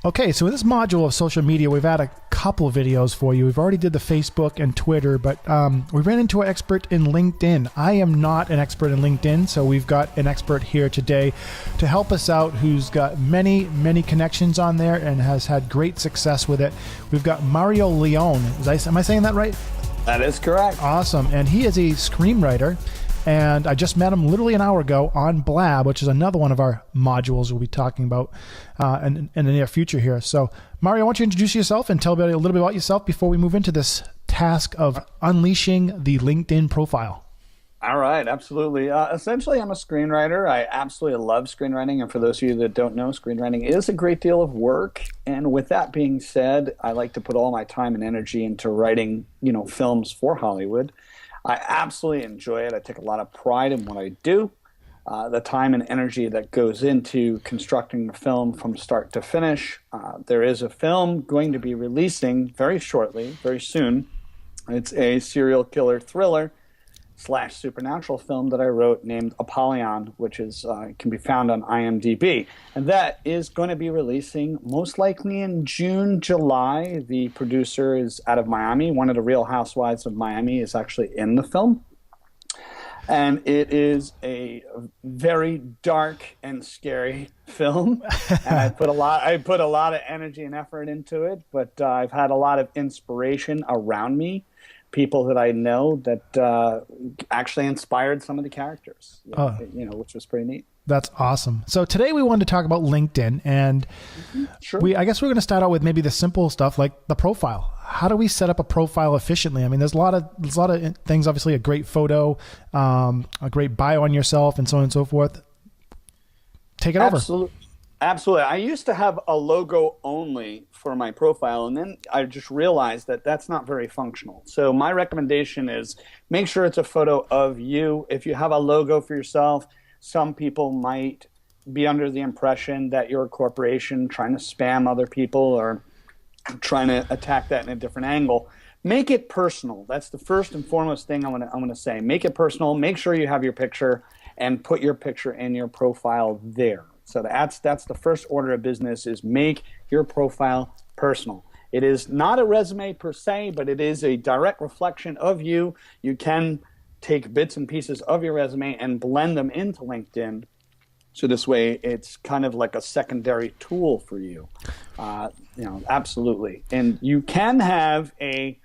Okay, so in this module of social media, we've had a couple of videos for you. We've already did the Facebook and Twitter, but we ran into an expert in LinkedIn. I am not an expert in LinkedIn, so we've got an expert here today to help us out who's got many, many connections on there and has had great success with it. We've got Mario Leone. Am I saying that right? That is correct. Awesome. And he is a screenwriter. And I just met him literally an hour ago on Blab, which is another one of our modules we'll be talking about in the near future here. So, Mario, I want you to introduce yourself and tell me a little bit about yourself before we move into this task of unleashing the LinkedIn profile. All right, absolutely. Essentially, I'm a screenwriter. I absolutely love screenwriting. And for those of you that don't know, screenwriting is a great deal of work. And with that being said, I like to put all my time and energy into writing, films for Hollywood. I absolutely enjoy it. I take a lot of pride in what I do. The time and energy that goes into constructing a film from start to finish. There is a film going to be releasing very shortly, very soon. It's a serial killer thriller / supernatural film that I wrote named Apollyon, which is can be found on IMDb. And that is going to be releasing most likely in June, July. The producer is out of Miami. One of the Real Housewives of Miami is actually in the film. And it is a very dark and scary film. And I put a lot of energy and effort into it, but I've had a lot of inspiration around me. People that I know that actually inspired some of the characters, which was pretty neat. That's awesome. So today we wanted to talk about LinkedIn, and Sure. I guess we're going to start out with maybe the simple stuff like the profile. How do we set up a profile efficiently? I mean, there's a lot of things. Obviously, a great photo, a great bio on yourself, and so on and so forth. Take it over. Absolutely. I used to have a logo only for my profile, and then I just realized that that's not very functional. So my recommendation is make sure it's a photo of you. If you have a logo for yourself, some people might be under the impression that you're a corporation trying to spam other people or trying to attack that in a different angle. Make it personal. That's the first and foremost thing I'm gonna say. Make it personal. Make sure you have your picture and put your picture in your profile there. So that's the first order of business, is make your profile personal. It is not a resume per se, but it is a direct reflection of you. You can take bits and pieces of your resume and blend them into LinkedIn. So this way it's kind of like a secondary tool for you. Absolutely. And you can have a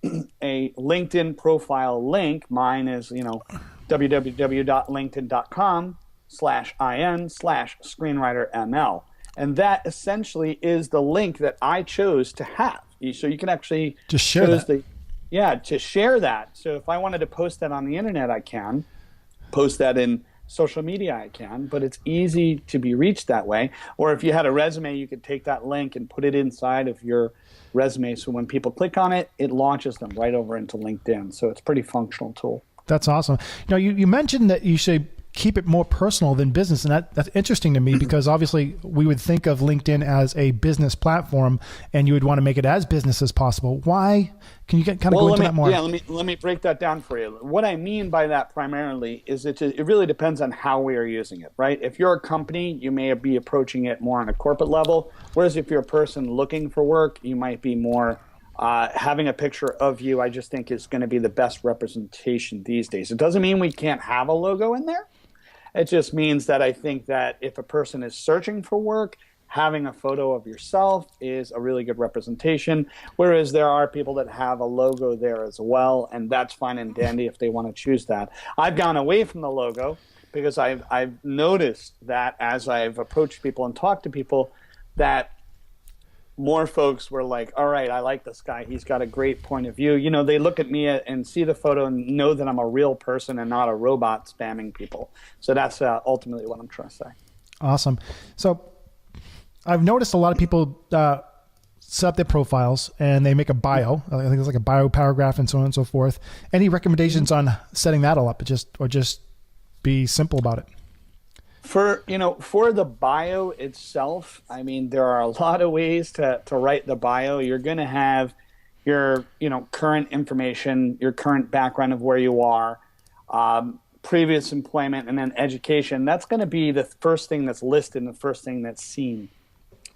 LinkedIn profile link. Mine is, www.linkedin.com/in/screenwriterml. And that essentially is the link that I chose to have. So you can actually just share that. To share that. So if I wanted to post that on the internet, I can. Post that in social media, I can. But it's easy to be reached that way. Or if you had a resume, you could take that link and put it inside of your resume. So when people click on it, it launches them right over into LinkedIn. So it's a pretty functional tool. That's awesome. You mentioned that you should keep it more personal than business, and that's interesting to me because obviously we would think of LinkedIn as a business platform, and you would want to make it as business as possible. Why? Can you go into that more? Yeah, let me break that down for you. What I mean by that primarily is it really depends on how we are using it, right? If you're a company, you may be approaching it more on a corporate level, whereas if you're a person looking for work, you might be more having a picture of you. I just think is going to be the best representation these days. It doesn't mean we can't have a logo in there. It just means that I think that if a person is searching for work, having a photo of yourself is a really good representation, whereas there are people that have a logo there as well, and that's fine and dandy if they want to choose that. I've gone away from the logo because I've noticed that as I've approached people and talked to people that more folks were like, all right, I like this guy. He's got a great point of view. They look at me and see the photo and know that I'm a real person and not a robot spamming people. So that's ultimately what I'm trying to say. Awesome. So I've noticed a lot of people set up their profiles and they make a bio. I think it's like a bio paragraph and so on and so forth. Any recommendations on setting that all up, or just be simple about it? For the bio itself, I mean, there are a lot of ways to write the bio. You're going to have your current information, your current background of where you are, previous employment, and then education. That's going to be the first thing that's listed and the first thing that's seen.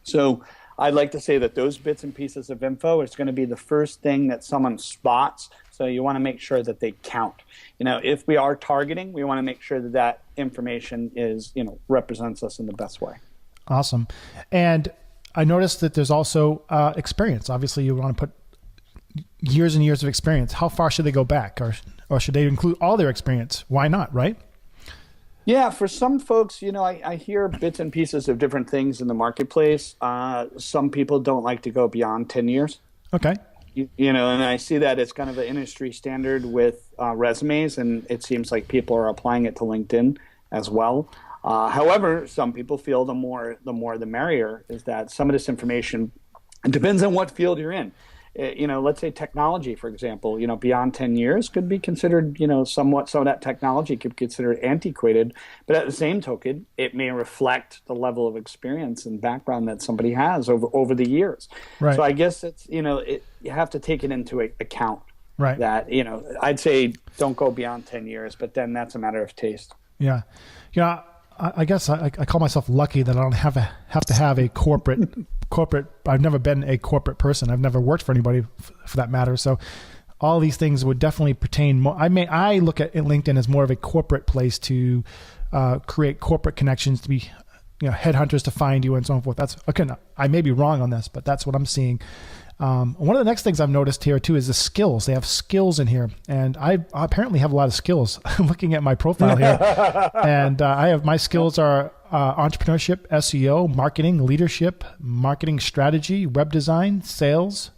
So I'd like to say that those bits and pieces of info is going to be the first thing that someone spots. So you want to make sure that they count. If we are targeting, we want to make sure that that information is, represents us in the best way. Awesome. And I noticed that there's also experience. Obviously, you want to put years and years of experience. How far should they go back, or should they include all their experience? Why not, right? Yeah, for some folks, I hear bits and pieces of different things in the marketplace. Some people don't like to go beyond 10 years. Okay. And I see that as kind of an industry standard with resumes, and it seems like people are applying it to LinkedIn as well. However, some people feel the more the merrier, is that some of this information, it depends on what field you're in. Let's say technology, for example, beyond 10 years could be considered, somewhat, some of that technology could be considered antiquated, but at the same token, it may reflect the level of experience and background that somebody has over the years. Right. So I guess it's, you have to take it into account. Right. That, I'd say don't go beyond 10 years, but then that's a matter of taste. Yeah. Yeah. I guess I call myself lucky that I don't have to have a corporate. I've never been a corporate person. I've never worked for anybody, for that matter. So all these things would definitely pertain more. I look at LinkedIn as more of a corporate place to create corporate connections, to be headhunters to find you and so forth. That's, again, I may be wrong on this, but that's what I'm seeing. One of the next things I've noticed here too is the skills. They have skills in here, and I apparently have a lot of skills. Looking at my profile here, and my skills are entrepreneurship, SEO, marketing, leadership, marketing strategy, web design, sales.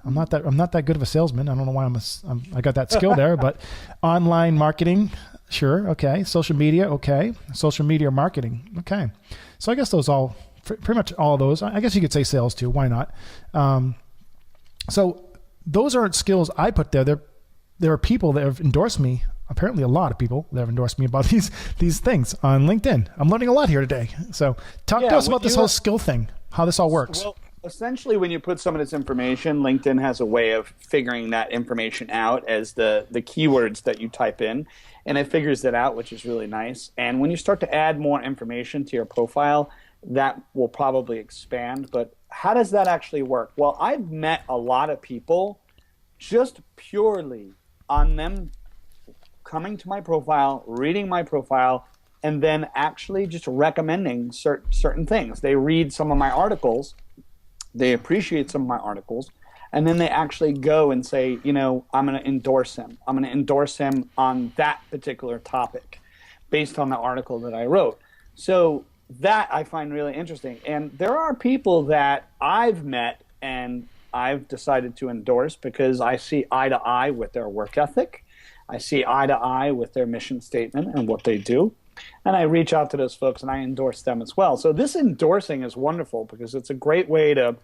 I'm not that good of a salesman. I don't know why I got that skill there, but online marketing, sure, okay. Social media, okay. Social media marketing, okay. So I guess those pretty much all of those. I guess you could say sales too. Why not? So those aren't skills I put there. There are people that have endorsed me. Apparently, a lot of people that have endorsed me about these things on LinkedIn. I'm learning a lot here today. So talk to us about this whole skill thing, how this all works. Well, essentially, when you put some of this information, LinkedIn has a way of figuring that information out as the keywords that you type in, and it figures that out, which is really nice. And when you start to add more information to your profile, that will probably expand. But how does that actually work? Well, I've met a lot of people just purely on them coming to my profile, reading my profile, and then actually just recommending certain things. They read some of my articles, they appreciate some of my articles, and then they actually go and say, I'm going to endorse him. I'm going to endorse him on that particular topic based on the article that I wrote. So that I find really interesting. And there are people that I've met and I've decided to endorse because I see eye to eye with their work ethic. I see eye to eye with their mission statement and what they do. And I reach out to those folks and I endorse them as well. So this endorsing is wonderful because it's a great way to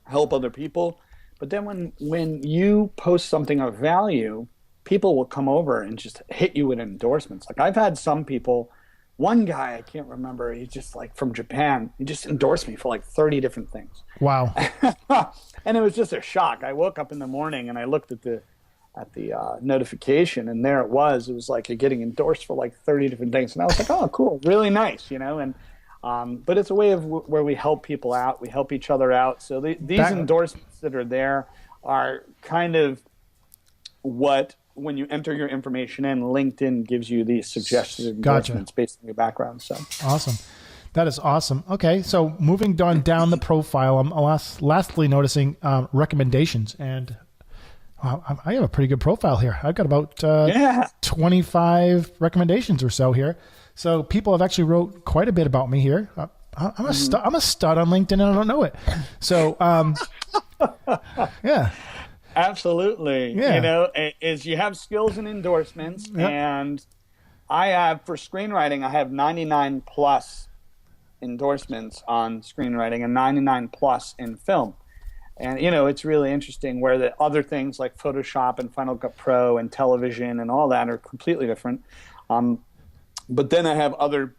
help other people. But then when you post something of value, people will come over and just hit you with endorsements. Like I've had some people, one guy, I can't remember, he's just like from Japan, he just endorsed me for like 30 different things. Wow. And it was just a shock. I woke up in the morning and I looked at the notification, and there it was like you're getting endorsed for like 30 different things. And I was like, oh, cool, really nice, and but it's a way of where we help people out, we help each other out. So these endorsements that are there are kind of what, when you enter your information in, LinkedIn gives you these suggested endorsements based on your background. So awesome. That is awesome. Okay, so moving down the profile, I'm lastly noticing recommendations, and I have a pretty good profile here. I've got about 25 recommendations or so here. So people have actually wrote quite a bit about me here. I'm a stud on LinkedIn and I don't know it. So yeah. Absolutely. Yeah. Is you have skills and endorsements, and I have, for screenwriting, I have 99 plus endorsements on screenwriting and 99 plus in film. And, it's really interesting where the other things like Photoshop and Final Cut Pro and television and all that are completely different. But then I have other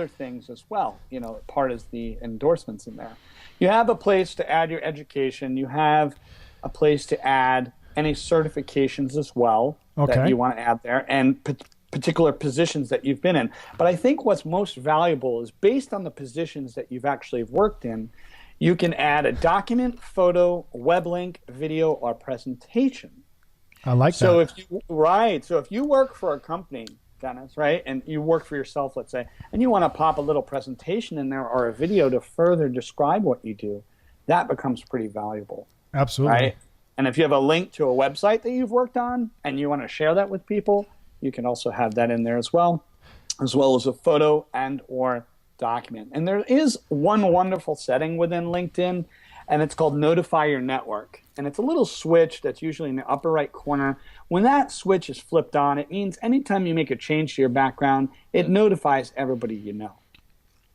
things as well. Part is the endorsements in there. You have a place to add your education. You have a place to add any certifications as well that you want to add there. And particular positions that you've been in. But I think what's most valuable is based on the positions that you've actually worked in, you can add a document, photo, web link, video, or presentation. I like So that. So if you work for a company, Dennis, right, and you work for yourself, let's say, and you want to pop a little presentation in there or a video to further describe what you do, that becomes pretty valuable. Absolutely. Right? And if you have a link to a website that you've worked on and you want to share that with people, you can also have that in there as well as a photo and or document. And there is one wonderful setting within LinkedIn, and it's called Notify Your Network. And it's a little switch that's usually in the upper right corner. When that switch is flipped on, it means anytime you make a change to your background, it notifies everybody you know.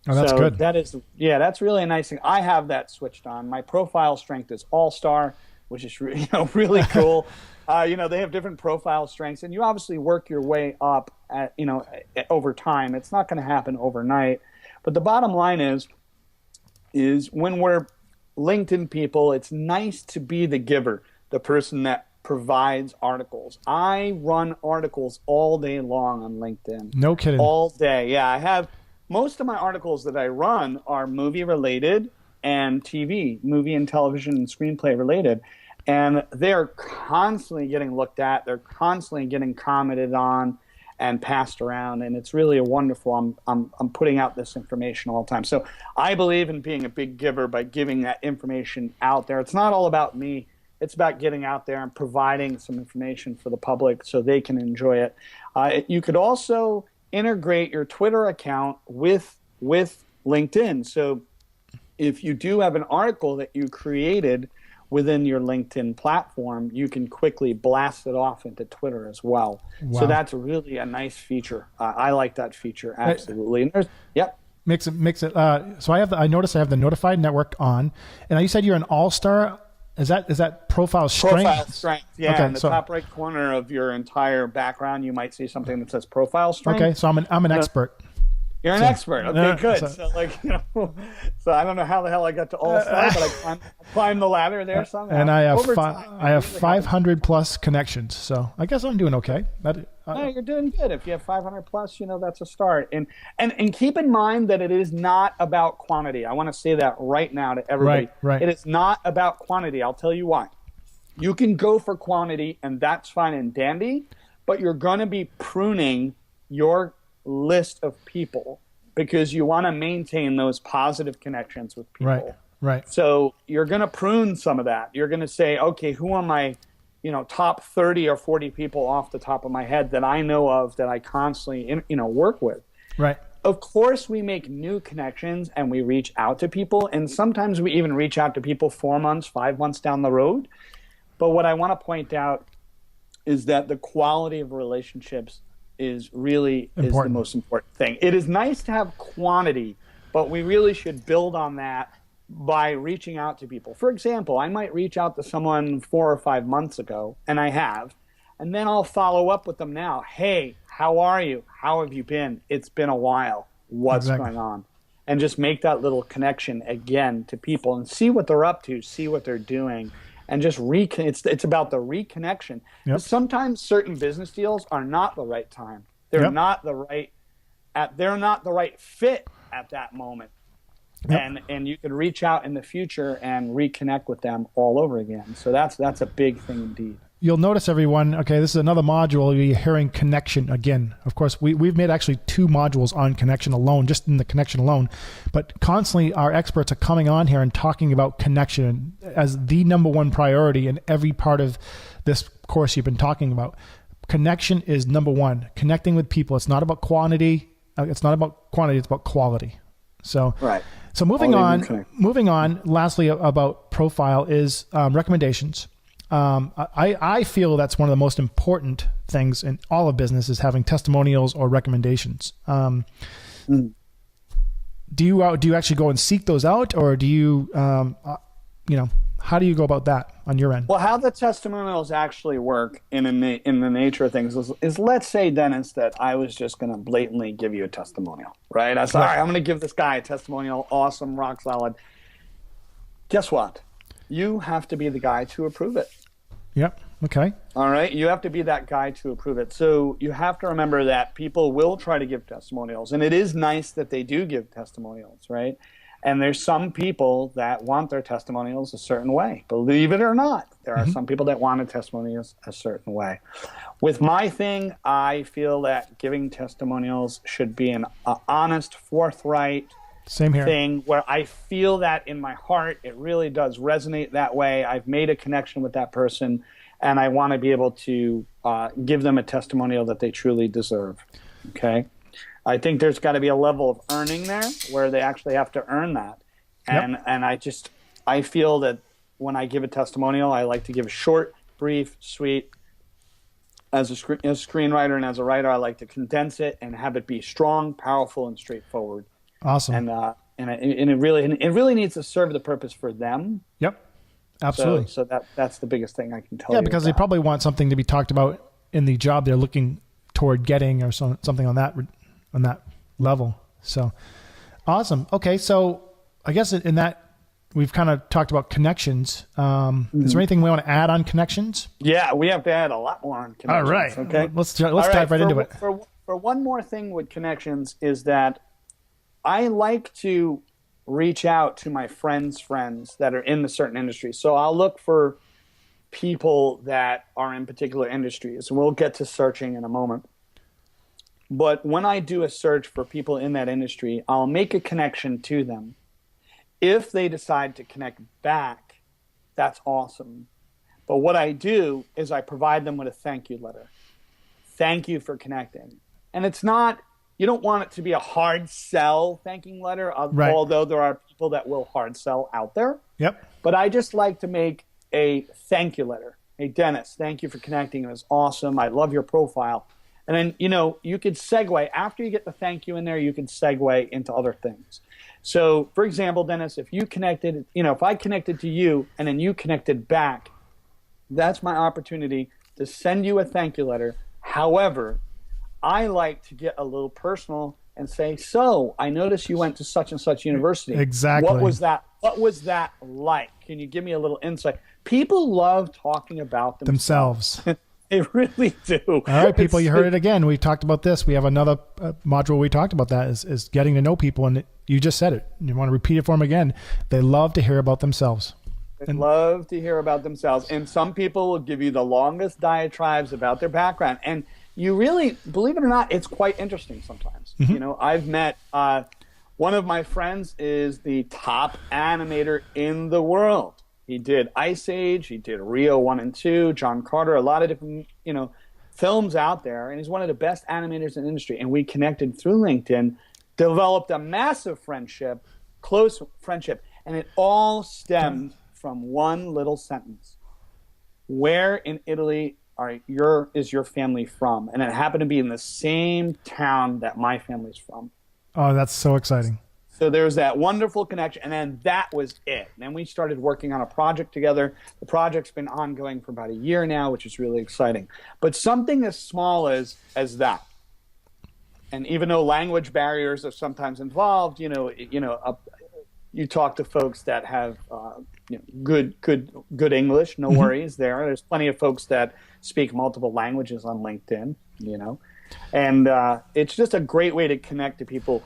Oh, that's so good. That's really a nice thing. I have that switched on. My profile strength is all-star, which is really cool. They have different profile strengths, and you obviously work your way up over time. It's not going to happen overnight. But the bottom line is when we're LinkedIn people, it's nice to be the giver, the person that provides articles. I run articles all day long on LinkedIn. No kidding. All day. Yeah, I have most of my articles that I run are movie related and movie and television and screenplay related. And they're constantly getting looked at. They're constantly getting commented on and passed around, and it's really a wonderful. I'm putting out this information all the time. So I believe in being a big giver by giving that information out there. It's not all about me. It's about getting out there and providing some information for the public so they can enjoy it. You could also integrate your Twitter account with LinkedIn. So if you do have an article that you created within your LinkedIn platform, you can quickly blast it off into Twitter as well. Wow. So that's really a nice feature. I like that feature, absolutely. And makes it. So I noticed I have the notified network on, and you said you're an all-star. Is that profile strength? Profile strength. Yeah. Okay, in the top right corner of your entire background, you might see something that says profile strength. Okay, so I'm an expert. You're an expert. Okay, good. So I don't know how the hell I got to all-star, but I climbed the ladder there somehow. And I have 500 plus connections, so I guess I'm doing okay. No, you're doing good. If you have 500 plus, that's a start. And keep in mind that it is not about quantity. I want to say that right now to everybody. Right. It is not about quantity. I'll tell you why. You can go for quantity, and that's fine and dandy, but you're going to be pruning your list of people because you want to maintain those positive connections with people. Right. So you're going to prune some of that. You're going to say, okay, who are my, top 30 or 40 people off the top of my head that I know of that I constantly, work with. Right. Of course, we make new connections and we reach out to people. And sometimes we even reach out to people 4 months, 5 months down the road. But what I want to point out is that the quality of relationships is the most important thing. It is nice to have quantity, but we really should build on that by reaching out to people. For example, I might reach out to someone 4 or 5 months ago, and I have, and then I'll follow up with them now. Hey, how are you? How have you been? It's been a while. What's going on? And just make that little connection again to people and see what they're up to, see what they're doing. And just it's about the reconnection. Yep. Sometimes certain business deals are not the right time. They're not the right fit at that moment. Yep. And you can reach out in the future and reconnect with them all over again. So that's a big thing indeed. You'll notice, everyone, okay, this is another module. You're hearing connection again. Of course, we've made actually 2 modules on connection alone, just in the connection alone. But constantly our experts are coming on here and talking about connection as the number one priority in every part of this course you've been talking about. Connection is number one. Connecting with people. It's not about quantity. It's about quality. So, right. So moving on, lastly about profile is recommendations. I feel that's one of the most important things in all of business is having testimonials or recommendations. Do you actually go and seek those out, or do you, how do you go about that on your end? Well, how the testimonials actually work in the nature of things is let's say, Dennis, that I was just going to blatantly give you a testimonial, right? I said, all right, I'm going to give this guy a testimonial. Awesome, rock solid. Guess what? You have to be the guy to approve it. Yep. Okay. All right. You have to be that guy to approve it. So you have to remember that people will try to give testimonials, and it is nice that they do give testimonials, right? And there's some people that want their testimonials a certain way. Believe it or not, there are some people that want a testimonials a certain way. With my thing, I feel that giving testimonials should be an honest, forthright Same here. thing where I feel that in my heart. It really does resonate that way. I've made a connection with that person, and I want to be able to give them a testimonial that they truly deserve. Okay? I think there's got to be a level of earning there where they actually have to earn that. And I feel that when I give a testimonial, I like to give a short, brief, sweet. As a screenwriter and as a writer, I like to condense it and have it be strong, powerful, and straightforward. Awesome. And it really needs to serve the purpose for them. Yep. Absolutely. So that's the biggest thing I can tell you. Yeah, because they probably want something to be talked about in the job they're looking toward getting, or something on that level. So awesome. Okay, so I guess in that we've kind of talked about connections. Is there anything we want to add on connections? Yeah, we have to add a lot more on connections. All right. Okay. Let's dive right into it. For one more thing with connections is that I like to reach out to my friends' friends that are in the certain industries. So I'll look for people that are in particular industries, and we'll get to searching in a moment. But when I do a search for people in that industry, I'll make a connection to them. If they decide to connect back, that's awesome. But what I do is I provide them with a thank you letter. Thank you for connecting. And it's not, you don't want it to be a hard sell thanking letter, right, although there are people that will hard sell out there. Yep. But I just like to make a thank you letter. Hey, Dennis, thank you for connecting. It was awesome. I love your profile. And then, you could segue. After you get the thank you in there, you can segue into other things. So, for example, Dennis, if you connected, if I connected to you and then you connected back, that's my opportunity to send you a thank you letter. However, I like to get a little personal and say, so I noticed you went to such and such university. Exactly. What was that like? Can you give me a little insight? People love talking about themselves. They really do. All right, people, you heard it again. We talked about this. We have another module we talked about that is getting to know people, and you just said it. You want to repeat it for them again. They love to hear about themselves. They love to hear about themselves. And some people will give you the longest diatribes about their background. And you really, believe it or not, it's quite interesting sometimes. Mm-hmm. I've met one of my friends is the top animator in the world. He did Ice Age, he did Rio 1 and 2, John Carter, a lot of different, films out there. And he's one of the best animators in the industry. And we connected through LinkedIn, developed a massive friendship, close friendship. And it all stemmed from one little sentence. Where in Italy is your family from? And it happened to be in the same town that my family's from. Oh, that's so exciting. So there's that wonderful connection, and then that was it. And then we started working on a project together. The project's been ongoing for about a year now, which is really exciting. But something as small as that, and even though language barriers are sometimes involved, you talk to folks that have good English, no worries there. There's plenty of folks that speak multiple languages on LinkedIn, and it's just a great way to connect to people.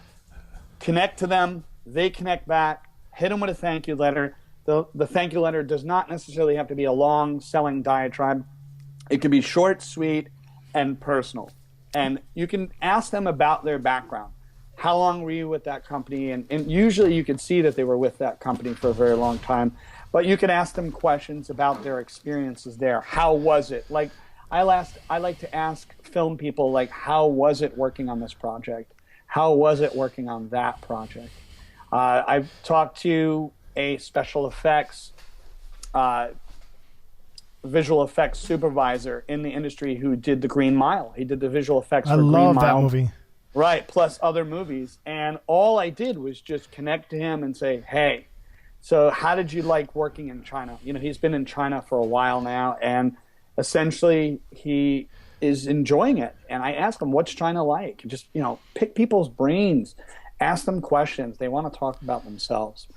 Connect to them, they connect back, hit them with a thank you letter. The thank you letter does not necessarily have to be a long selling diatribe. It can be short, sweet, and personal. And you can ask them about their background. How long were you with that company? And usually you can see that they were with that company for a very long time. But you can ask them questions about their experiences there. How was it? Like I like to ask film people, like, how was it working on this project? How was it working on that project? I've talked to a special effects, visual effects supervisor in the industry who did The Green Mile. He did the visual effects for Green Mile. I love that movie. Right, plus other movies. And all I did was just connect to him and say, hey, so how did you like working in China? He's been in China for a while now, and essentially he is enjoying it. And I asked him, what's China like? Just, pick people's brains, ask them questions. They want to talk about themselves.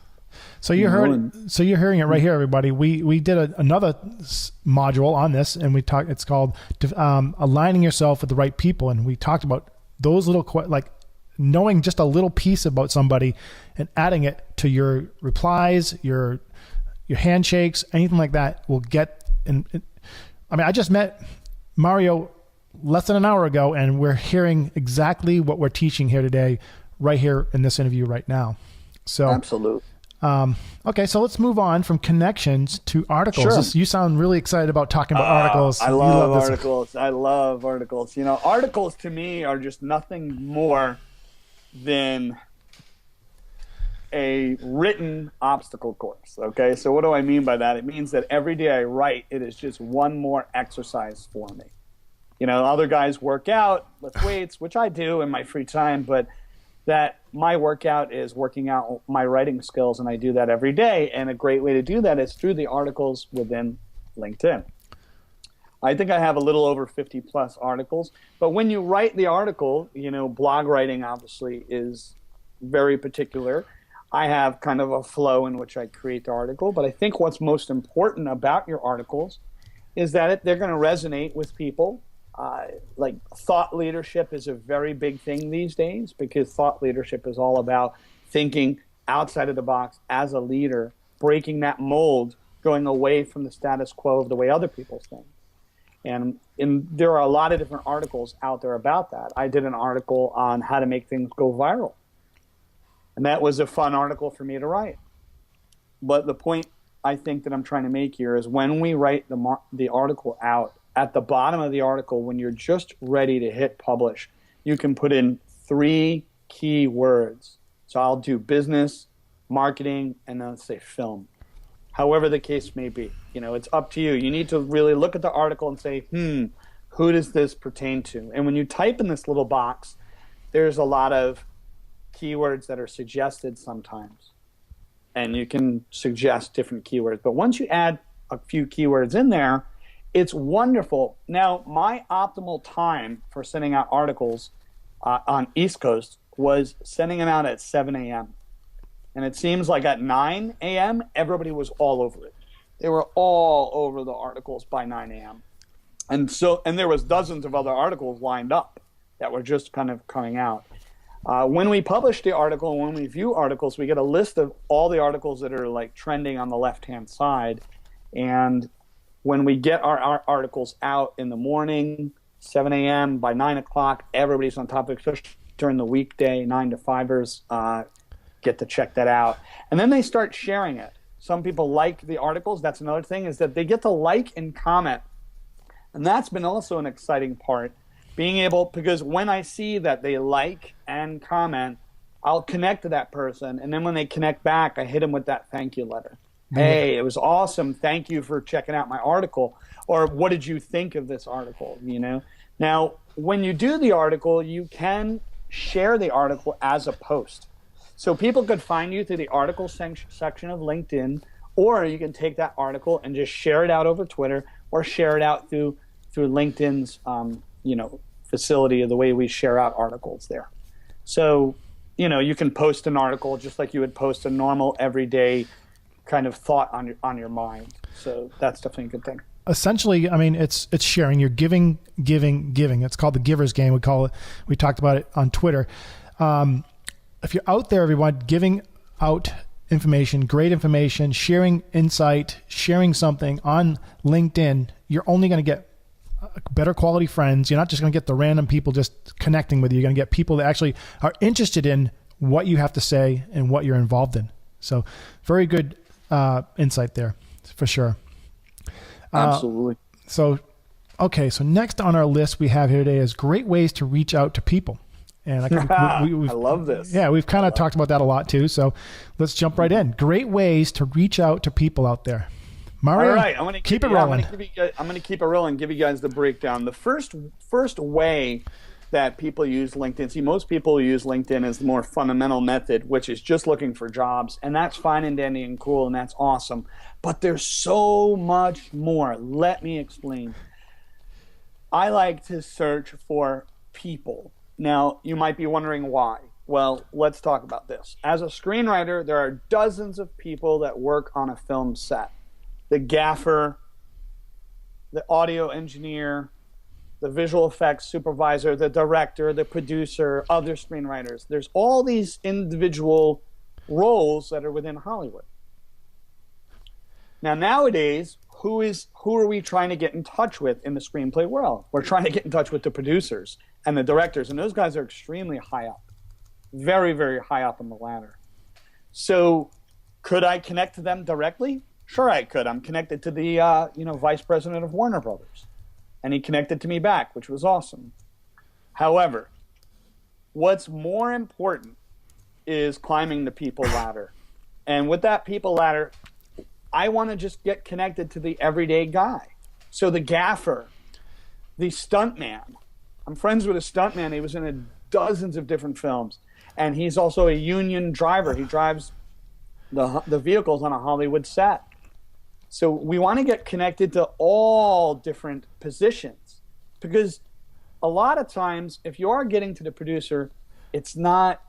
So you heard. So you're hearing it right here, everybody. We did another module on this, and we talked. It's called aligning yourself with the right people, and we talked about those little like knowing just a little piece about somebody and adding it to your replies, your handshakes, anything like that will get. And I mean, I just met Mario less than an hour ago, and we're hearing exactly what we're teaching here today, right here in this interview right now. So absolutely. Okay, so let's move on from connections to articles. Sure. You sound really excited about talking about articles. I love articles. I love articles. You know, articles to me are just nothing more than a written obstacle course. Okay, so what do I mean by that? It means that every day I write, it is just one more exercise for me. You know, other guys work out, lift weights, which I do in my free time, but that my workout is working out my writing skills, and I do that every day. And a great way to do that is through the articles within LinkedIn. I think I have a little over 50 plus articles, but when you write the article, you know, blog writing obviously is very particular. I have kind of a flow in which I create the article, but I think what's most important about your articles is that they're going to resonate with people. Like thought leadership is a very big thing these days, because thought leadership is all about thinking outside of the box as a leader, breaking that mold, going away from the status quo of the way other people think. And there are a lot of different articles out there about that. I did an article on how to make things go viral, and that was a fun article for me to write. But the point I think that I'm trying to make here is when we write the article out, at the bottom of the article, when you're just ready to hit publish, you can put in 3 key words. So I'll do business, marketing, and then let's say film. However the case may be. You know, it's up to you. You need to really look at the article and say, who does this pertain to? And when you type in this little box, there's a lot of keywords that are suggested sometimes. And you can suggest different keywords. But once you add a few keywords in there, it's wonderful. Now, my optimal time for sending out articles on East Coast was sending them out at 7 a.m. And it seems like at 9 a.m., everybody was all over it. They were all over the articles by 9 a.m. And there was dozens of other articles lined up that were just kind of coming out. When we publish the article, when we view articles, we get a list of all the articles that are like trending on the left-hand side. And when we get our articles out in the morning, 7 a.m., by 9 o'clock, everybody's on top of it, especially during the weekday, 9 to 5ers, get to check that out. And then they start sharing it. Some people like the articles. That's another thing, is that they get to like and comment. And that's been also an exciting part, being able, because when I see that they like and comment, I'll connect to that person. And then when they connect back, I hit them with that thank you letter. Hey, it was awesome. Thank you for checking out my article. Or what did you think of this article? You know. Now, when you do the article, you can share the article as a post. So people could find you through the article section of LinkedIn, or you can take that article and just share it out over Twitter, or share it out through LinkedIn's facility, of the way we share out articles there. So, you know, you can post an article just like you would post a normal everyday kind of thought on your mind. So that's definitely a good thing. Essentially, I mean, it's sharing. You're giving. It's called the giver's game. We talked about it on Twitter. If you're out there, everyone, giving out information, great information, sharing insight, sharing something on LinkedIn, you're only going to get better quality friends. You're not just going to get the random people just connecting with you. You're going to get people that actually are interested in what you have to say and what you're involved in. So very good insight there, for sure. Absolutely. So next on our list we have here today is great ways to reach out to people. And I love this. Yeah, we've kind of talked about that a lot too. So let's jump right in. Great ways to reach out to people out there. Mario, all right, I'm going to keep it rolling. I'm going to keep it rolling. Give you guys the breakdown. The first way that people use LinkedIn. See, most people use LinkedIn as the more fundamental method, which is just looking for jobs, and that's fine and dandy and cool, and that's awesome. But there's so much more. Let me explain. I like to search for people. Now, you might be wondering why. Well, let's talk about this. As a screenwriter, there are dozens of people that work on a film set. The gaffer, the audio engineer, the visual effects supervisor, the director, the producer, other screenwriters. There's all these individual roles that are within Hollywood. Now, nowadays, who are we trying to get in touch with in the screenplay world? We're trying to get in touch with the producers and the directors, and those guys are extremely high up. Very, very high up on the ladder. So could I connect to them directly? Sure, I could. I'm connected to the vice president of Warner Brothers, and he connected to me back, which was awesome. However, what's more important is climbing the people ladder. And with that people ladder, I want to just get connected to the everyday guy. So the gaffer, the stuntman. I'm friends with a stuntman. He was in dozens of different films. And he's also a union driver. He drives the vehicles on a Hollywood set. So we want to get connected to all different positions, because a lot of times if you are getting to the producer, it's not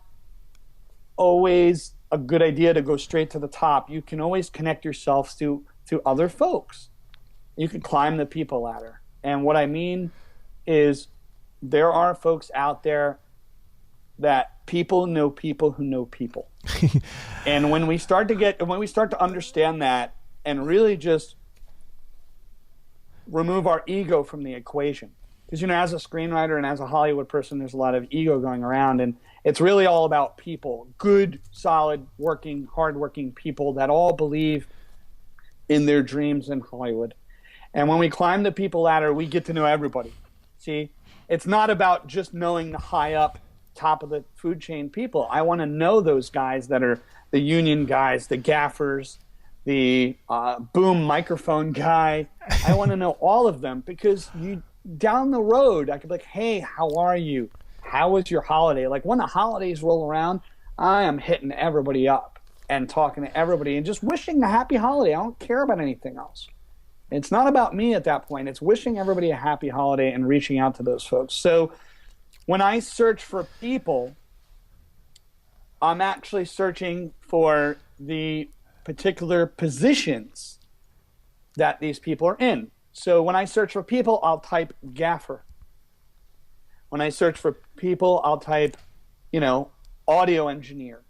always a good idea to go straight to the top. You can always connect yourself to other folks. You can climb the people ladder. And what I mean is there are folks out there that people know people who know people. And when we start to understand that and really just remove our ego from the equation, because as a screenwriter and as a Hollywood person, there's a lot of ego going around, and it's really all about people, good, solid, working, hardworking people that all believe in their dreams in Hollywood. And when we climb the people ladder, we get to know everybody. See, it's not about just knowing the high up top of the food chain people. I want to know those guys that are the union guys, the gaffers, the boom microphone guy. I want to know all of them, because down the road, I could be like, hey, how are you? How was your holiday? Like when the holidays roll around, I am hitting everybody up and talking to everybody and just wishing a happy holiday. I don't care about anything else. It's not about me at that point. It's wishing everybody a happy holiday and reaching out to those folks. So when I search for people, I'm actually searching for the particular positions that these people are in. So when I search for people, I'll type gaffer. When I search for people, I'll type, audio engineer.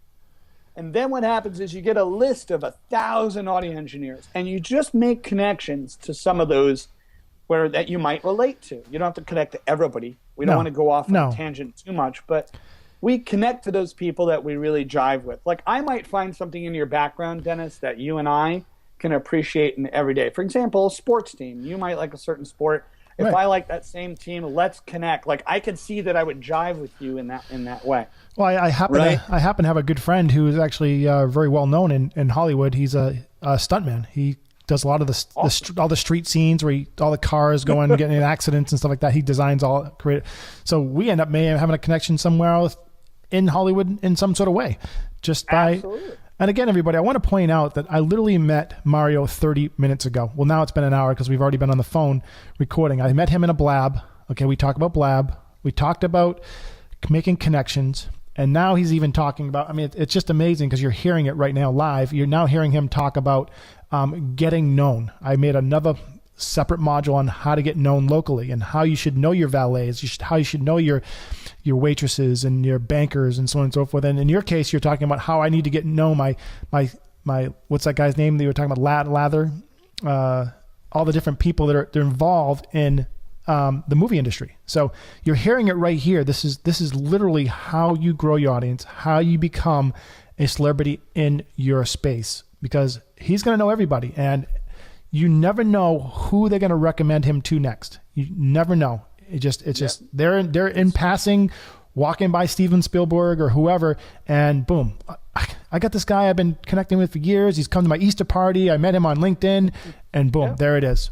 And then what happens is you get a list of 1,000 audio engineers, and you just make connections to some of those that you might relate to. You don't have to connect to everybody. We don't want to go off on a tangent too much, but we connect to those people that we really jive with. Like I might find something in your background, Dennis, that you and I can appreciate in every day. For example, a sports team. You might like a certain sport. If I like that same team, let's connect. Like I could see that I would jive with you in that way. Well, I happen to have a good friend who is actually very well known in Hollywood. He's a stuntman. He does a lot of all the street scenes where all the cars going and getting in accidents and stuff like that. He designs all create. So we end up having a connection somewhere else in Hollywood in some sort of way, just by. Absolutely. And again, everybody, I want to point out that I literally met Mario 30 minutes ago. Well, now it's been an hour because we've already been on the phone recording. I met him in a blab. Okay, we talked about blab. We talked about making connections. And now he's even talking about, it's just amazing because you're hearing it right now live. You're now hearing him talk about getting known. I made another separate module on how to get known locally and how you should know your valets, how you should know your waitresses and your bankers and so on and so forth. And in your case, you're talking about how I need to get known my what's that guy's name that you were talking about? Lather, all the different people that they're involved in the movie industry. So you're hearing it right here. This is literally how you grow your audience, how you become a celebrity in your space, because he's going to know everybody, and you never know who they're going to recommend him to next. You never know. It's just they're in passing, walking by Steven Spielberg or whoever, and boom, I got this guy I've been connecting with for years. He's come to my Easter party. I met him on LinkedIn, and boom, there it is.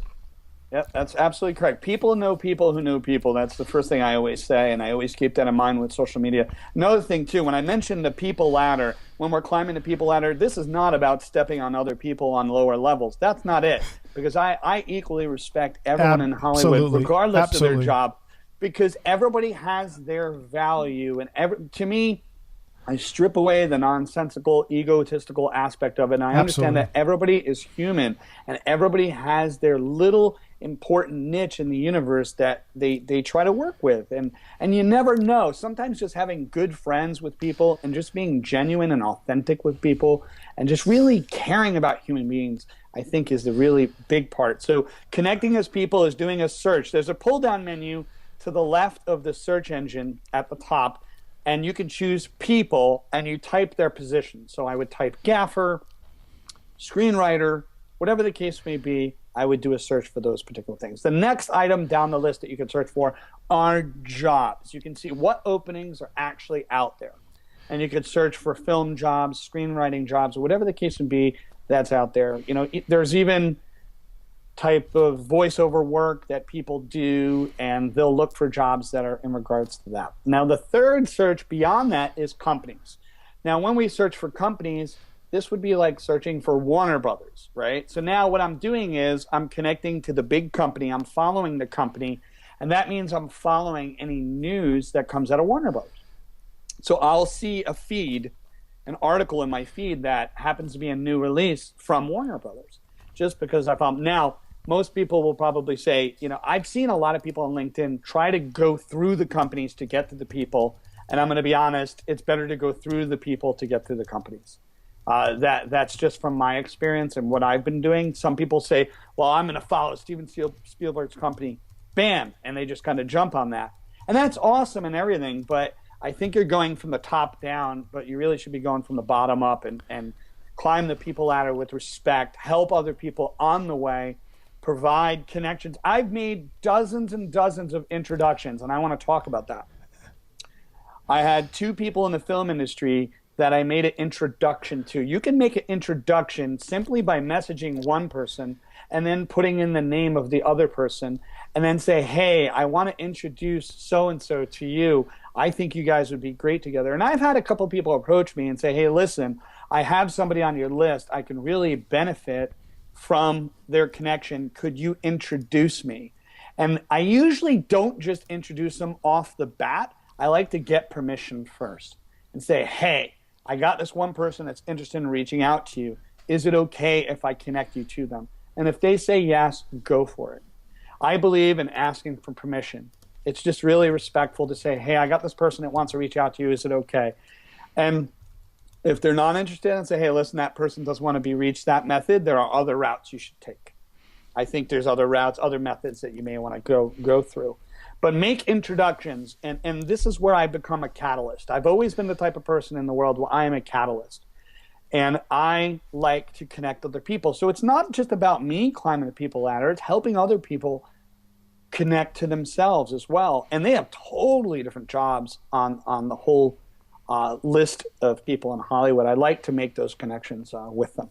Yep, that's absolutely correct. People know people who know people. That's the first thing I always say, and I always keep that in mind with social media. Another thing, too, when I mentioned the people ladder, when we're climbing the people ladder, this is not about stepping on other people on lower levels. That's not it, because I equally respect everyone in Hollywood, regardless of their job, because everybody has their value. And to me, I strip away the nonsensical, egotistical aspect of it. And I understand that everybody is human and everybody has their little important niche in the universe that they try to work with. And you never know. Sometimes just having good friends with people and just being genuine and authentic with people and just really caring about human beings, I think, is the really big part. So connecting as people is doing a search. There's a pull-down menu to the left of the search engine at the top, and you can choose people, and you type their position. So I would type gaffer, screenwriter, whatever the case may be. I would do a search for those particular things. The next item down the list that you can search for are jobs. You can see what openings are actually out there. And you could search for film jobs, screenwriting jobs, or whatever the case would be that's out there. You know, there's even type of voiceover work that people do, and they'll look for jobs that are in regards to that. Now, the third search beyond that is companies. Now, when we search for companies, this would be like searching for Warner Brothers, right? So now what I'm doing is I'm connecting to the big company. I'm following the company, and that means I'm following any news that comes out of Warner Brothers. So I'll see a feed, an article in my feed that happens to be a new release from Warner Brothers, just because I found. Now, most people will probably say, you know, I've seen a lot of people on LinkedIn try to go through the companies to get to the people. And I'm going to be honest, it's better to go through the people to get to the companies. That's just from my experience and what I've been doing. Some people say, well, I'm going to follow Steven Spielberg's company. Bam. And they just kind of jump on that. And that's awesome and everything. But I think you're going from the top down, but you really should be going from the bottom up and climb the people ladder with respect, help other people on the way, provide connections. I've made dozens and dozens of introductions, and I want to talk about that. I had 2 people in the film industry that I made an introduction to. You can make an introduction simply by messaging one person and then putting in the name of the other person and then say, hey, I want to introduce so-and-so to you. I think you guys would be great together. And I've had a couple people approach me and say, hey, listen, I have somebody on your list. I can really benefit from their connection. Could you introduce me? And I usually don't just introduce them off the bat. I like to get permission first and say, hey, I got this one person that's interested in reaching out to you. Is it okay if I connect you to them? And if they say yes, go for it. I believe in asking for permission. It's just really respectful to say, hey, I got this person that wants to reach out to you. Is it okay? And if they're not interested and say, hey, listen, that person doesn't want to be reached that method, there are other routes you should take. I think there's other routes, other methods that you may want to go through. But make introductions, and this is where I become a catalyst. I've always been the type of person in the world where I am a catalyst. And I like to connect other people. So it's not just about me climbing the people ladder. It's helping other people connect to themselves as well. And they have totally different jobs on the whole list of people in Hollywood. I like to make those connections with them.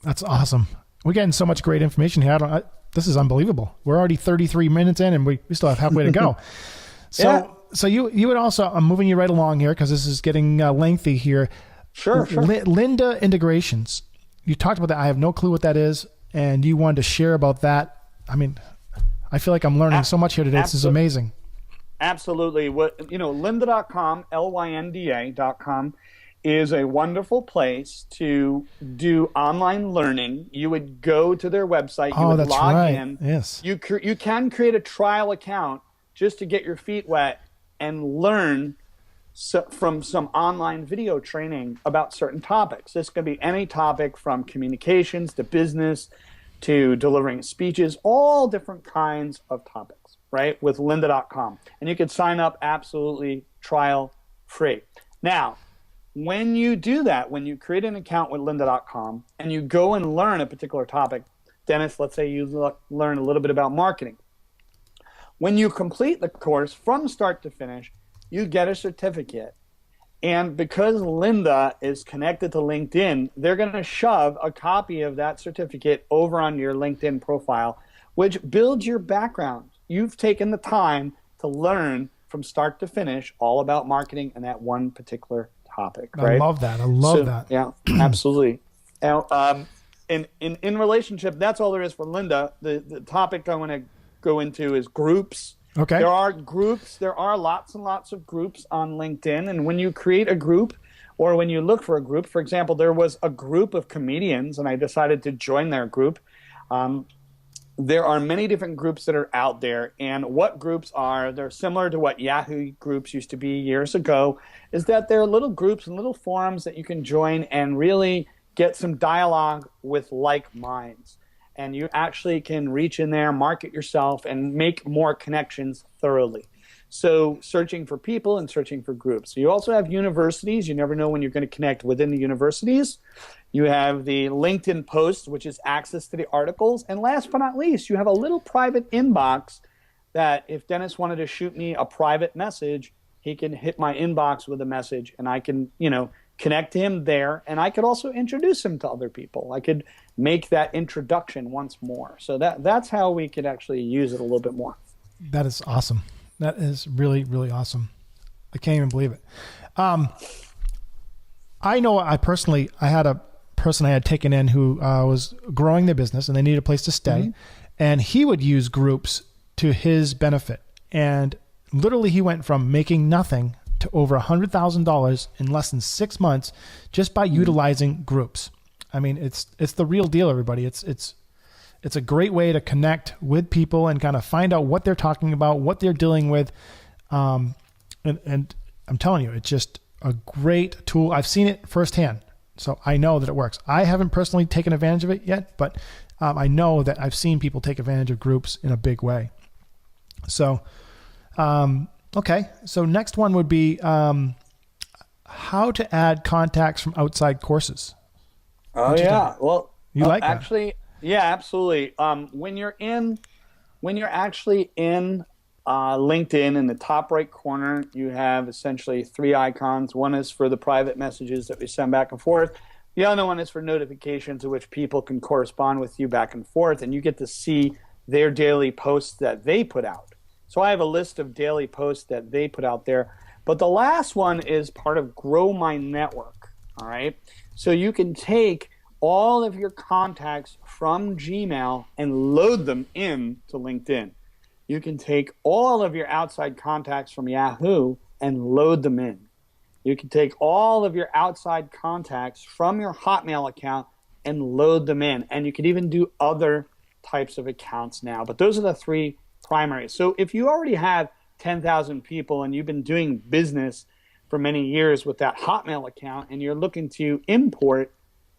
That's awesome. We're getting so much great information here. This is unbelievable. We're already 33 minutes in, and we still have halfway to go. So you would also, I'm moving you right along here because this is getting lengthy here. Sure. Lynda Integrations. You talked about that. I have no clue what that is, and you wanted to share about that. I mean, I feel like I'm learning so much here today. This is amazing. Absolutely. Lynda.com, Lynda.com is a wonderful place to do online learning. You would go to their website. You would log in. Yes. You can create a trial account just to get your feet wet and learn from some online video training about certain topics. This could be any topic from communications to business to delivering speeches, all different kinds of topics, right, with lynda.com. And you can sign up absolutely trial free. Now, when you do that, when you create an account with lynda.com and you go and learn a particular topic, Dennis, let's say you learn a little bit about marketing. When you complete the course from start to finish, you get a certificate. And because Lynda is connected to LinkedIn, they're going to shove a copy of that certificate over on your LinkedIn profile, which builds your background. You've taken the time to learn from start to finish all about marketing and that one particular topic. Right? I love that. I love that. Yeah, absolutely. Now, in relationship, that's all there is for Lynda. The topic I want to go into is groups. Okay. There are groups. There are lots and lots of groups on LinkedIn. And when you create a group, Or when you look for a group, for example, there was a group of comedians and I decided to join their group. There are many different groups that are out there, and what groups are, they're similar to what Yahoo groups used to be years ago, is that they're little groups and little forums that you can join and really get some dialogue with like minds. And you actually can reach in there, market yourself, and make more connections thoroughly. So searching for people and searching for groups. You also have universities. You never know when you're going to connect within the universities. You have the LinkedIn posts, which is access to the articles. And last but not least, you have a little private inbox that if Dennis wanted to shoot me a private message, he can hit my inbox with a message and I can, connect to him there. And I could also introduce him to other people. I could make that introduction once more. So that's how we could actually use it a little bit more. That is awesome. That is really, really awesome. I can't even believe it. I know I had a person I had taken in who was growing their business and they needed a place to stay. Mm-hmm. And he would use groups to his benefit. And literally he went from making nothing to over $100,000 in less than 6 months just by utilizing groups. I mean, it's the real deal, everybody. It's a great way to connect with people and kind of find out what they're talking about, what they're dealing with. And I'm telling you, it's just a great tool. I've seen it firsthand, so I know that it works. I haven't personally taken advantage of it yet, but I know that I've seen people take advantage of groups in a big way. So, okay. So next one would be how to add contacts from outside courses. Oh, yeah. Well, you like that? Actually, yeah, absolutely. When you're actually in LinkedIn, in the top right corner, you have essentially 3 icons. One is for the private messages that we send back and forth. The other one is for notifications in which people can correspond with you back and forth, and you get to see their daily posts that they put out. So I have a list of daily posts that they put out there. But the last one is part of Grow My Network, all right? So you can take all of your contacts from Gmail and load them into LinkedIn. You can take all of your outside contacts from Yahoo and load them in. You can take all of your outside contacts from your Hotmail account and load them in. And you can even do other types of accounts now. But those are the 3 primary. So if you already have 10,000 people and you've been doing business for many years with that Hotmail account and you're looking to import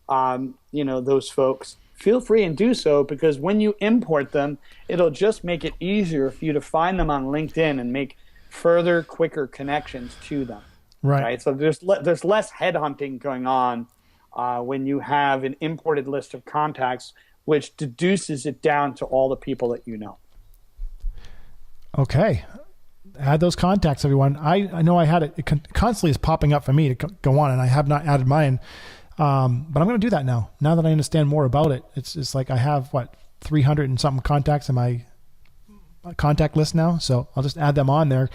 those folks, feel free and do so, because when you import them, it'll just make it easier for you to find them on LinkedIn and make further, quicker connections to them. Right? So there's less headhunting going on when you have an imported list of contacts, which deduces it down to all the people that you know. Okay. Add those contacts, everyone. I know I had it constantly is popping up for me to go on, and I have not added mine. But I'm going to do that now. Now that I understand more about it, it's like I have 300 and something contacts in my contact list now. So I'll just add them on there.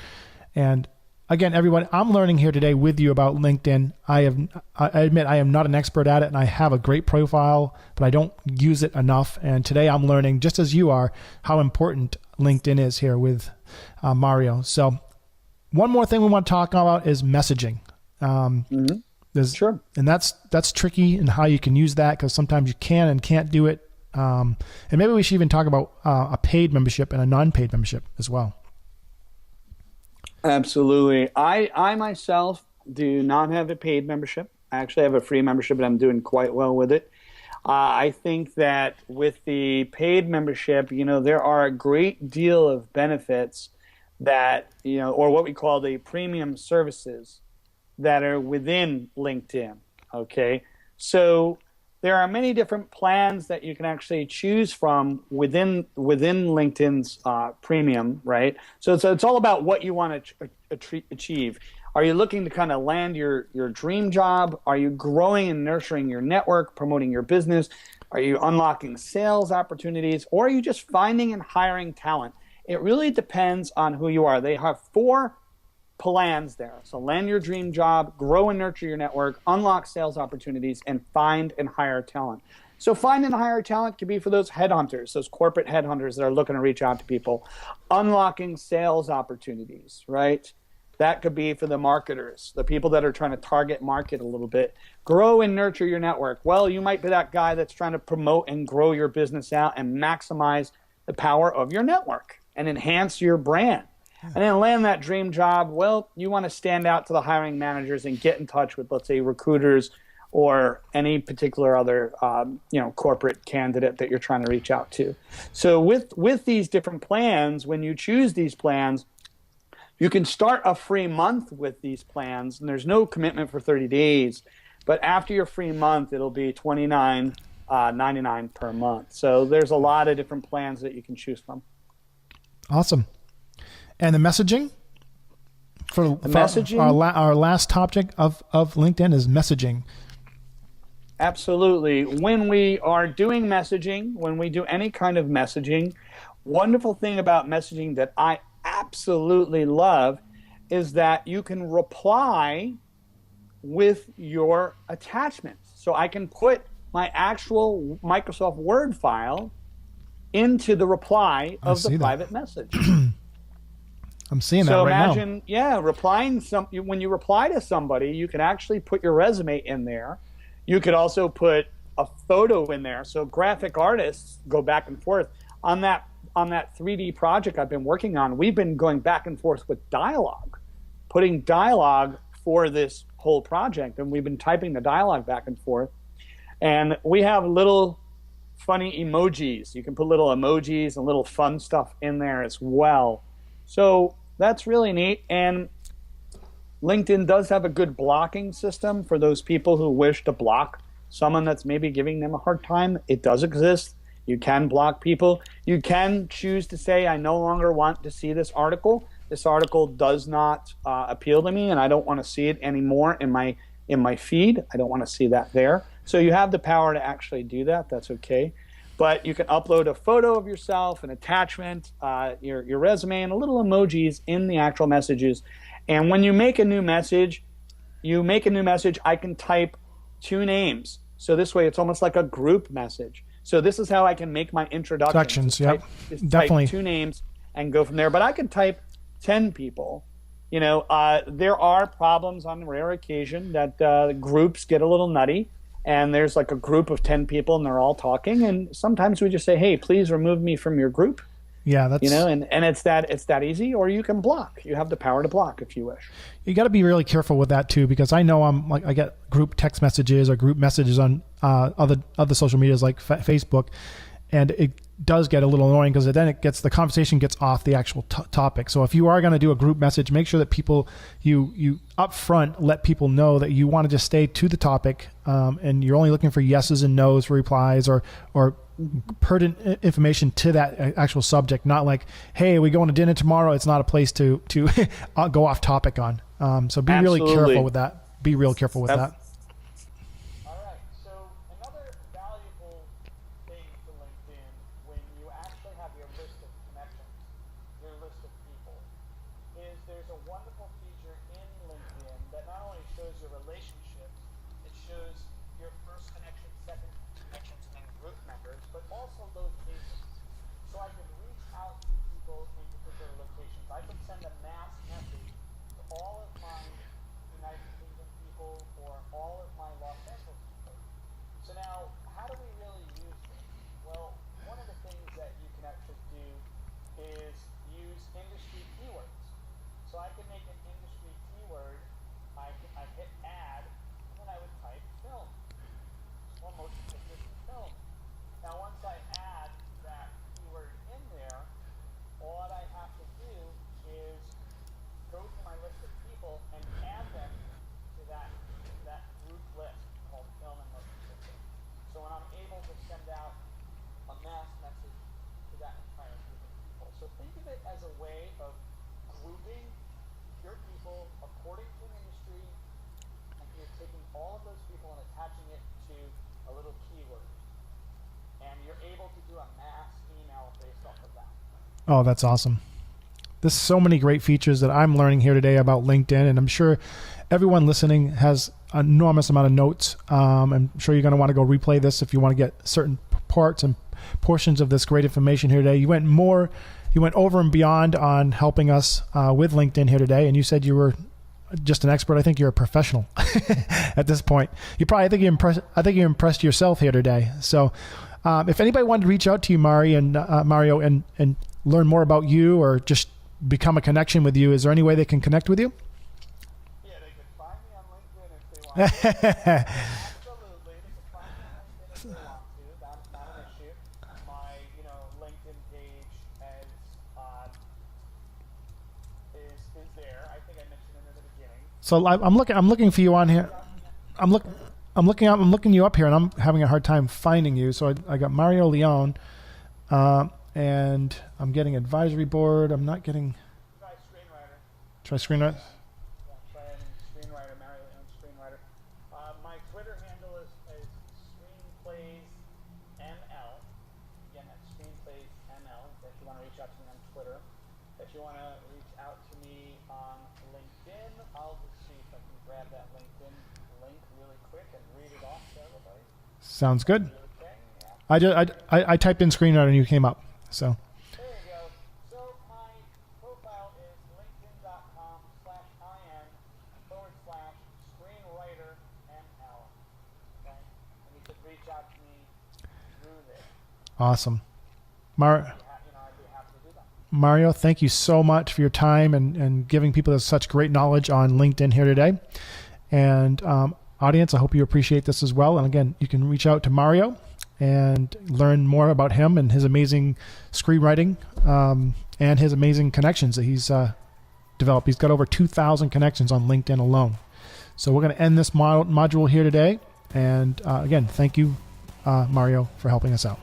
And again, everyone, I'm learning here today with you about LinkedIn. I admit I am not an expert at it, and I have a great profile, but I don't use it enough. And today I'm learning, just as you are, how important LinkedIn is here with Mario. So one more thing we want to talk about is messaging. Sure. And that's tricky in how you can use that, because sometimes you can and can't do it. And maybe we should even talk about a paid membership and a non-paid membership as well. Absolutely. I myself do not have a paid membership. I actually have a free membership, and I'm doing quite well with it. I think that with the paid membership, there are a great deal of benefits that, or what we call the premium services that are within LinkedIn, okay? So there are many different plans that you can actually choose from within LinkedIn's premium, right? So it's all about what you want to achieve. Are you looking to kind of land your dream job? Are you growing and nurturing your network, promoting your business? Are you unlocking sales opportunities? Or are you just finding and hiring talent? It really depends on who you are. They have 4 plans there. So land your dream job, grow and nurture your network, unlock sales opportunities, and find and hire talent. So find and hire talent could be for those headhunters, those corporate headhunters that are looking to reach out to people. Unlocking sales opportunities, right? That could be for the marketers, the people that are trying to target market a little bit. Grow and nurture your network. Well, you might be that guy that's trying to promote and grow your business out and maximize the power of your network and enhance your brand. And then land that dream job. Well, you want to stand out to the hiring managers and get in touch with, let's say, recruiters or any particular other corporate candidate that you're trying to reach out to. So with these different plans, when you choose these plans, you can start a free month with these plans, and there's no commitment for 30 days. But after your free month, it'll be $29.99 per month. So there's a lot of different plans that you can choose from. Awesome. And the messaging? Messaging? Our last topic of LinkedIn is messaging. Absolutely. When we are doing messaging, when we do any kind of messaging, wonderful thing about messaging that I absolutely love is that you can reply with your attachments. So I can put my actual Microsoft Word file into the reply of the private message. I'm seeing that right now. So imagine, replying when you reply to somebody, you can actually put your resume in there. You could also put a photo in there. So graphic artists go back and forth on that 3D project I've been working on. We've been going back and forth with dialogue, putting dialogue for this whole project, and we've been typing the dialogue back and forth. And we have little funny emojis. You can put little emojis and little fun stuff in there as well. So that's really neat. And LinkedIn does have a good blocking system for those people who wish to block someone that's maybe giving them a hard time. It does exist. You can block people. You can choose to say, I no longer want to see this article. This article does not appeal to me, and I don't want to see it anymore in my feed. I don't want to see that there. So you have the power to actually do that. That's okay. But you can upload a photo of yourself, an attachment, your resume, and a little emojis in the actual messages. And when you make a new message, I can type 2 names. So this way it's almost like a group message. So this is how I can make my introductions. Definitely. Type 2 names and go from there. But I can type 10 people. There are problems on rare occasion that groups get a little nutty. And there's like a group of 10 people and they're all talking. And sometimes we just say, hey, please remove me from your group. Yeah, that's and it's that easy. Or you can block. You have the power to block if you wish. You got to be really careful with that too, because I know I get group text messages or group messages on other social medias like Facebook, and it does get a little annoying because then the conversation gets off the actual topic. So if you are going to do a group message, make sure that you up front let people know that you want to just stay to the topic, and you're only looking for yeses and nos for replies or pertinent information to that actual subject, not like, hey, are we going to dinner tomorrow? It's not a place to go off topic on. So be really careful with that. Be real careful with that. All right. So another valuable thing to LinkedIn, when you actually have your list of connections, your list of people, is there's a wonderful feature in LinkedIn that not only shows your relationships, it shows your first connection, second connections, and group members, but also locations. So I can reach out to people in particular locations. I can send a mass message to all of my United Kingdom people or all of my Los Angeles people. So now, how do we really use this? Well, one of the things that you can actually do is use industry keywords. So I can make an industry keyword, I hit add, and then I would type film, or motion pictures and film. Now once I add that keyword in there, all that I have to do is go to my list of people and add them to that group list called film and motion picture. So when I'm able to send out a mass message to that entire group of people. So think of it as a way of grouping your people according to an industry, and you're taking all of those people and attaching it to a little keyword. And you're able to do a mass email based off of that. Oh, that's awesome. There's so many great features that I'm learning here today about LinkedIn, and I'm sure everyone listening has an enormous amount of notes. I'm sure you're going to want to go replay this if you want to get certain parts and portions of this great information here today. You went over and beyond on helping us with LinkedIn here today, and you said you were just an expert. I think you're a professional at this point. I think you impressed yourself here today. So if anybody wanted to reach out to you, Mario, and learn more about you or just become a connection with you, is there any way they can connect with you? Yeah, they can find me on LinkedIn if they want to. Absolutely. They can find me on LinkedIn if they want to. That's not an issue. My, LinkedIn page is there. I think I mentioned it in the beginning. So I'm looking for you on here. I'm looking you up here, and I'm having a hard time finding you. So I got Mario Leone, and I'm getting advisory board. I'm not getting. Try screenwriter. Try screenwriter. Yeah, try screenwriter, Mario Leone screenwriter. My Twitter handle is ScreenplaysML. Again, that's ScreenplaysML. If you want to reach out to me on Twitter, if you want to reach out to me on LinkedIn, I'll just see if I can grab that LinkedIn link really quick and read it off to everybody. Sounds good. Okay, yeah. I typed in screenwriter and you came up. So. There you go. So my profile is linkedin.com/IN/screenwriterML. Okay? And you could reach out to me through there. Awesome. I'd be happy to do that. Mario, thank you so much for your time and giving people such great knowledge on LinkedIn here today. And audience, I hope you appreciate this as well. And again, you can reach out to Mario and learn more about him and his amazing screenwriting and his amazing connections that he's developed. He's got over 2,000 connections on LinkedIn alone. So we're going to end this module here today. And again, thank you, Mario, for helping us out.